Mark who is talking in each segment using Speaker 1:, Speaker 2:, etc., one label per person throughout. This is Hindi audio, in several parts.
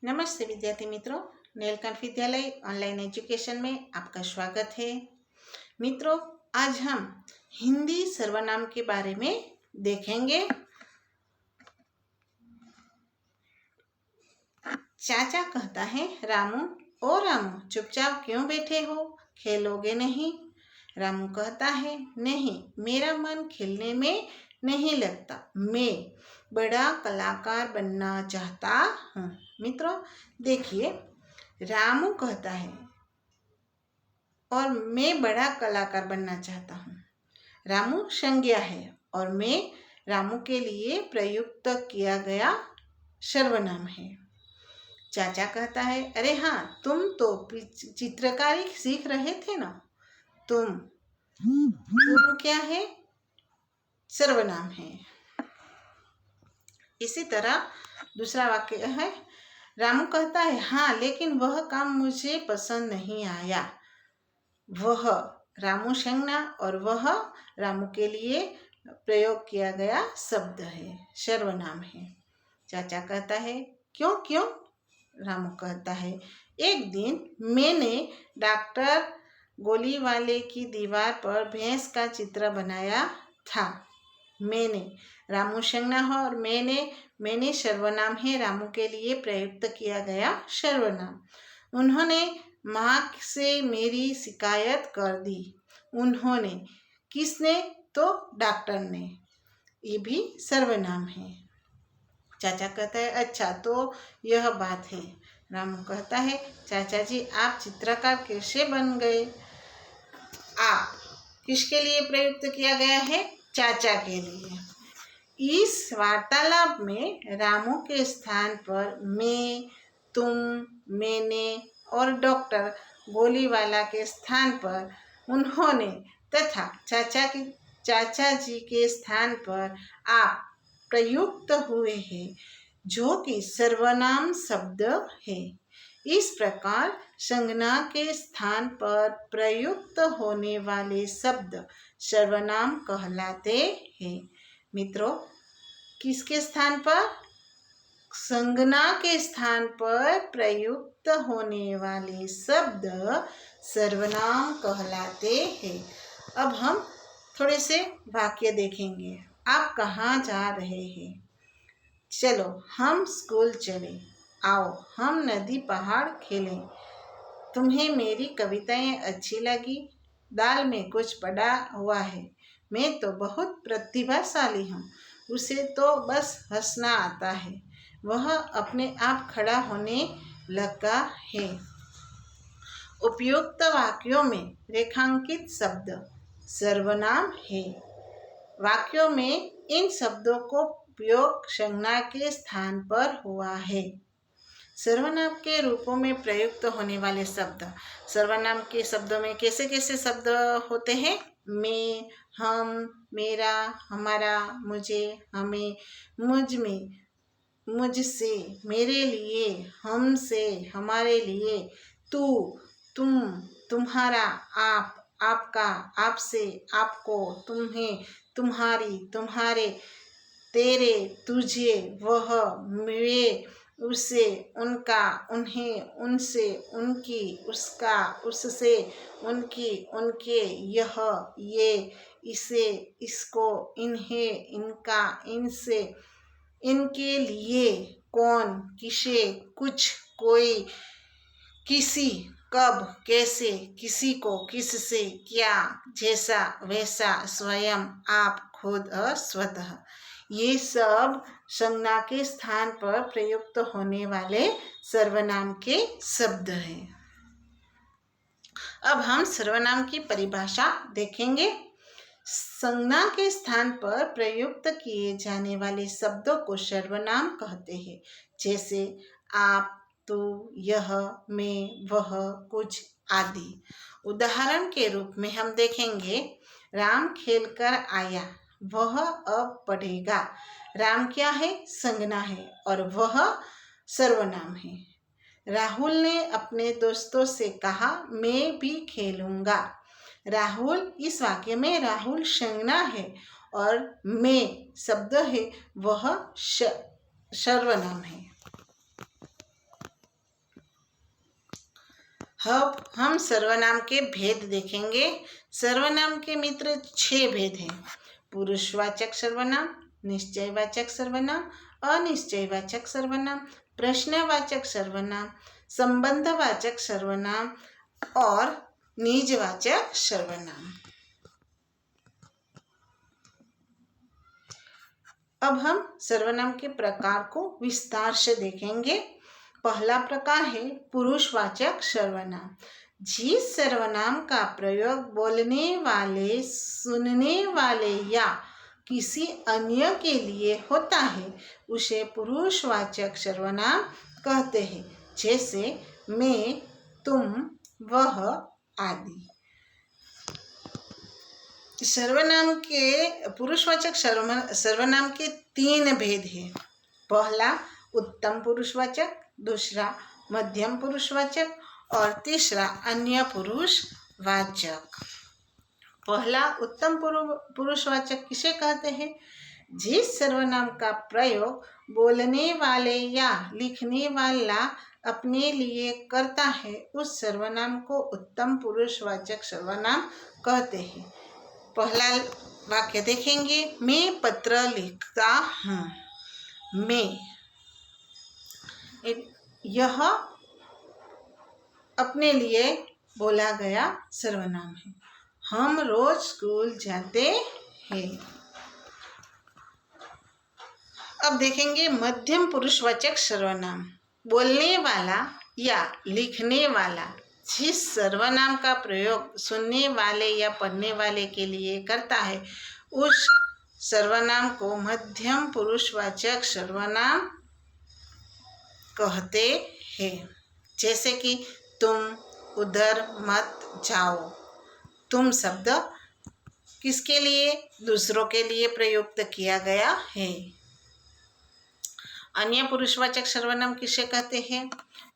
Speaker 1: नमस्ते विद्यार्थी मित्रों, नीलकंठ विद्यालय ऑनलाइन एजुकेशन में आपका स्वागत है। मित्रों, आज हम हिंदी सर्वनाम के बारे में देखेंगे। चाचा कहता है, रामू ओ रामू, चुपचाप क्यों बैठे हो, खेलोगे नहीं? रामू कहता है, नहीं, मेरा मन खेलने में नहीं लगता, मैं बड़ा कलाकार बनना चाहता हूँ। मित्रों देखिए, रामू कहता है और मैं बड़ा कलाकार बनना चाहता हूँ। रामू संज्ञा है और मैं रामू के लिए प्रयुक्त किया गया सर्वनाम है। चाचा कहता है, अरे हाँ, तुम तो चित्रकारी सीख रहे थे ना। तुम क्या है? सर्वनाम है। इसी तरह दूसरा वाक्य है, रामू कहता है, हाँ, लेकिन वह काम मुझे पसंद नहीं आया। वह रामू संज्ञा और वह रामू के लिए प्रयोग किया गया शब्द है, सर्वनाम है। चाचा कहता है, क्यों क्यों? रामू कहता है, एक दिन मैंने डॉक्टर गोली वाले की दीवार पर भैंस का चित्र बनाया था। मैंने रामू संज्ञा है और मैंने सर्वनाम है, रामू के लिए प्रयुक्त किया गया सर्वनाम। उन्होंने माँ से मेरी शिकायत कर दी। उन्होंने, किसने? तो डॉक्टर ने। ये भी सर्वनाम है। चाचा कहता है, अच्छा, तो यह बात है। रामू कहता है, चाचा जी, आप चित्रकार कैसे बन गए? आप किसके लिए प्रयुक्त किया गया है? चाचा के लिए। इस वार्तालाप में रामू के स्थान पर मैं, तुम, मैंने और डॉक्टर गोलीवाला के स्थान पर उन्होंने तथा चाचा जी के स्थान पर आप प्रयुक्त हुए हैं, जो कि सर्वनाम शब्द है। इस प्रकार संज्ञा के स्थान पर प्रयुक्त होने वाले शब्द सर्वनाम कहलाते हैं। मित्रों, किसके स्थान पर? संज्ञा के स्थान पर प्रयुक्त होने वाले शब्द सर्वनाम कहलाते हैं। अब हम थोड़े से वाक्य देखेंगे। आप कहाँ जा रहे हैं? चलो हम स्कूल चले। आओ हम नदी पहाड़ खेलें। तुम्हें मेरी कविताएं अच्छी लगी? दाल में कुछ पड़ा हुआ है। मैं तो बहुत प्रतिभाशाली हूँ, उसे तो बस हंसना आता है। वह अपने आप खड़ा होने लगा है। उपयुक्त वाक्यों में रेखांकित शब्द सर्वनाम है। वाक्यों में इन शब्दों को उपयोग संज्ञा के स्थान पर हुआ है। सर्वनाम के रूपों में प्रयुक्त होने वाले शब्द। सर्वनाम के शब्दों में कैसे कैसे शब्द होते हैं? मैं, हम, मेरा, हमारा, मुझे, हमें, मुझ में, मुझसे, मेरे लिए, हमसे, हमारे लिए, तू, तुम, तुम्हारा, आप, आपका, आपसे, आपको, तुम्हें, तुम्हारी, तुम्हारे, तेरे, तुझे, वह, वे, उसे, उनका, उन्हें, उनसे, उनकी, उसका, उससे, उनकी, उनके, यह, ये, इसे, इसको, इन्हें, इनका, इनसे, इनके लिए, कौन, किसे, कुछ, कोई, किसी, कब, कैसे, किसी को, किससे, क्या, जैसा, वैसा, स्वयं, आप, खुद और स्वतः। ये सब संज्ञा के स्थान पर प्रयुक्त होने वाले सर्वनाम के शब्द हैं। अब हम सर्वनाम की परिभाषा देखेंगे। संज्ञा के स्थान पर प्रयुक्त किए जाने वाले शब्दों को सर्वनाम कहते हैं। जैसे आप, तू, यह, मैं, वह, कुछ आदि। उदाहरण के रूप में हम देखेंगे, राम खेलकर आया, वह अब पढ़ेगा। राम क्या है? संज्ञा है और वह सर्वनाम है। राहुल ने अपने दोस्तों से कहा, मैं भी खेलूंगा। राहुल, इस वाक्य में राहुल संज्ञा है और मैं शब्द है, वह सर्वनाम है। अब हम सर्वनाम के भेद देखेंगे। सर्वनाम के मित्र 6 भेद हैं। पुरुषवाचक सर्वनाम, निश्चयवाचक सर्वनाम, अनिश्चयवाचक सर्वनाम, प्रश्नवाचक सर्वनाम, संबंधवाचक सर्वनाम और निजवाचक सर्वनाम। अब हम सर्वनाम के प्रकार को विस्तार से देखेंगे। पहला प्रकार है पुरुषवाचक सर्वनाम। जिस सर्वनाम का प्रयोग बोलने वाले, सुनने वाले या किसी अन्य के लिए होता है उसे पुरुषवाचक सर्वनाम कहते हैं, जैसे मैं, तुम, वह आदि। सर्वनाम के पुरुषवाचक सर्वनाम के 3 भेद हैं। पहला उत्तम पुरुषवाचक, दूसरा मध्यम पुरुषवाचक और तीसरा अन्य पुरुषवाचक। पहला उत्तम पुरुषवाचक किसे कहते हैं? जिस सर्वनाम का प्रयोग बोलने वाले या लिखने वाला अपने लिए करता है उस सर्वनाम को उत्तम पुरुषवाचक सर्वनाम कहते हैं। पहला वाक्य देखेंगे, मैं पत्र लिखता हूँ। मैं, यह अपने लिए बोला गया सर्वनाम है। हम रोज स्कूल जाते हैं। अब देखेंगे मध्यम पुरुषवाचक सर्वनाम। बोलने वाला या लिखने वाला जिस सर्वनाम का प्रयोग सुनने वाले या पढ़ने वाले के लिए करता है उस सर्वनाम को मध्यम पुरुषवाचक सर्वनाम कहते हैं। जैसे कि तुम उधर मत जाओ। तुम शब्द किसके लिए? दूसरों के लिए प्रयुक्त किया गया है। अन्य पुरुषवाचक सर्वनाम किसे कहते हैं?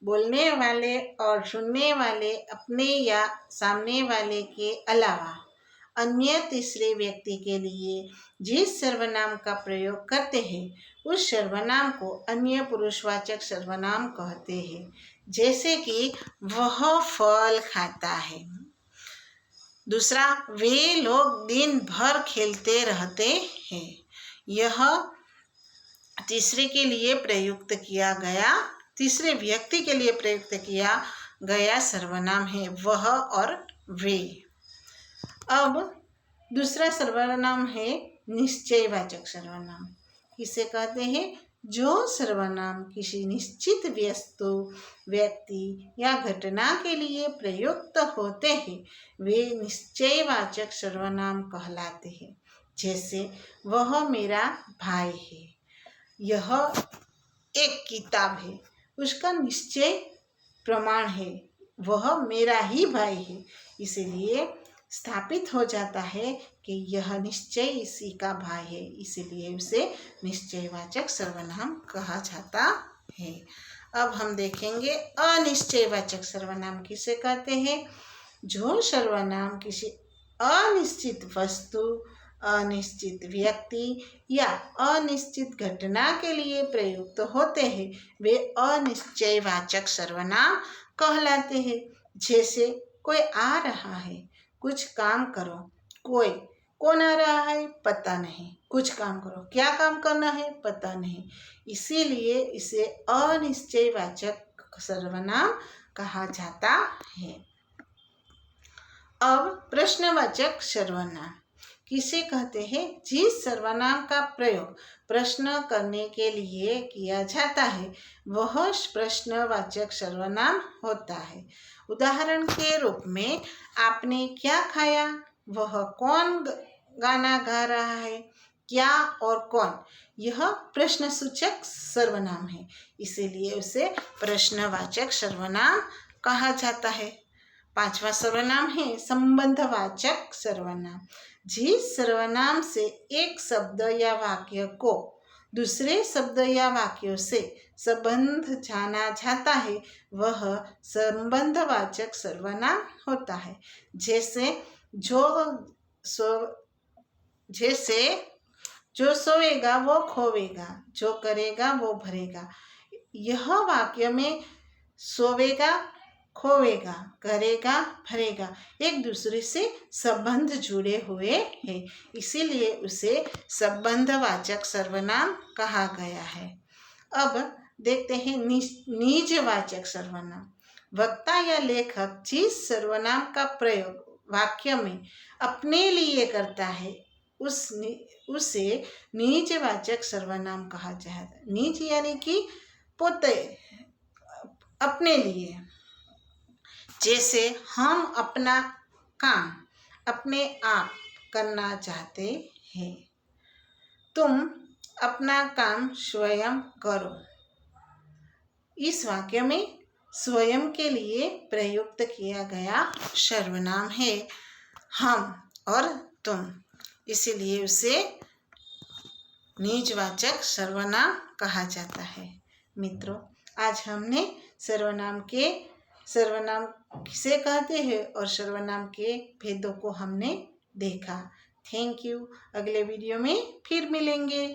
Speaker 1: बोलने वाले और सुनने वाले अपने या सामने वाले के अलावा अन्य तीसरे व्यक्ति के लिए जिस सर्वनाम का प्रयोग करते हैं उस सर्वनाम को अन्य पुरुषवाचक सर्वनाम कहते हैं। जैसे कि वह फल खाता है। दूसरा, वे लोग दिन भर खेलते रहते हैं। यह तीसरे के लिए प्रयुक्त किया गया, तीसरे व्यक्ति के लिए प्रयुक्त किया गया सर्वनाम है वह और वे। अब दूसरा सर्वनाम है निश्चयवाचक सर्वनाम। किसे कहते हैं? जो सर्वनाम किसी निश्चित वस्तु, व्यक्ति या घटना के लिए प्रयुक्त होते हैं वे निश्चयवाचक सर्वनाम कहलाते हैं। जैसे वह मेरा भाई है। यह एक किताब है, उसका निश्चय प्रमाण है वह मेरा ही भाई है, इसलिए स्थापित हो जाता है कि यह निश्चय इसी का भाई है, इसलिए उसे निश्चयवाचक सर्वनाम कहा जाता है। अब हम देखेंगे अनिश्चयवाचक सर्वनाम किसे कहते हैं? जो सर्वनाम किसी अनिश्चित वस्तु, अनिश्चित व्यक्ति या अनिश्चित घटना के लिए प्रयुक्त होते हैं वे अनिश्चयवाचक सर्वनाम कहलाते हैं। जैसे कोई आ रहा है, कुछ काम करो। कोई, कौन आ रहा है? पता नहीं। कुछ काम करो, क्या काम करना है? पता नहीं। इसीलिए इसे अनिश्चयवाचक सर्वनाम कहा जाता है। अब प्रश्नवाचक सर्वनाम किसे कहते हैं? जिस सर्वनाम का प्रयोग प्रश्न करने के लिए किया जाता है वह प्रश्नवाचक सर्वनाम होता है। उदाहरण के रूप में, आपने क्या खाया? वह कौन गाना गा रहा है? क्या और कौन, यह प्रश्नसूचक सर्वनाम है, इसीलिए उसे प्रश्नवाचक सर्वनाम कहा जाता है। पांचवा सर्वनाम है संबंधवाचक सर्वनाम। जिस सर्वनाम से एक शब्द या वाक्य को दूसरे शब्द या वाक्यों से संबंध जाना जाता है वह संबंधवाचक सर्वनाम होता है। जैसे जो सोएगा वो खोवेगा, जो करेगा वो भरेगा। यह वाक्य में सोवेगा, खोवेगा, करेगा, भरेगा एक दूसरे से संबंध जुड़े हुए हैं, इसीलिए उसे संबंधवाचक सर्वनाम कहा गया है। अब देखते हैं निजवाचक सर्वनाम। वक्ता या लेखक जिस सर्वनाम का प्रयोग वाक्य में अपने लिए करता है उसे निजवाचक सर्वनाम कहा जाता है। निज यानी कि पोते, अपने लिए। जैसे हम अपना काम अपने आप करना चाहते हैं, तुम अपना काम स्वयं करो। इस वाक्य में स्वयं के लिए प्रयुक्त किया गया सर्वनाम है हम और तुम, इसीलिए उसे निजवाचक सर्वनाम कहा जाता है। मित्रों, आज हमने सर्वनाम किसे कहते हैं और सर्वनाम के भेदों को हमने देखा। Thank you. अगले वीडियो में फिर मिलेंगे।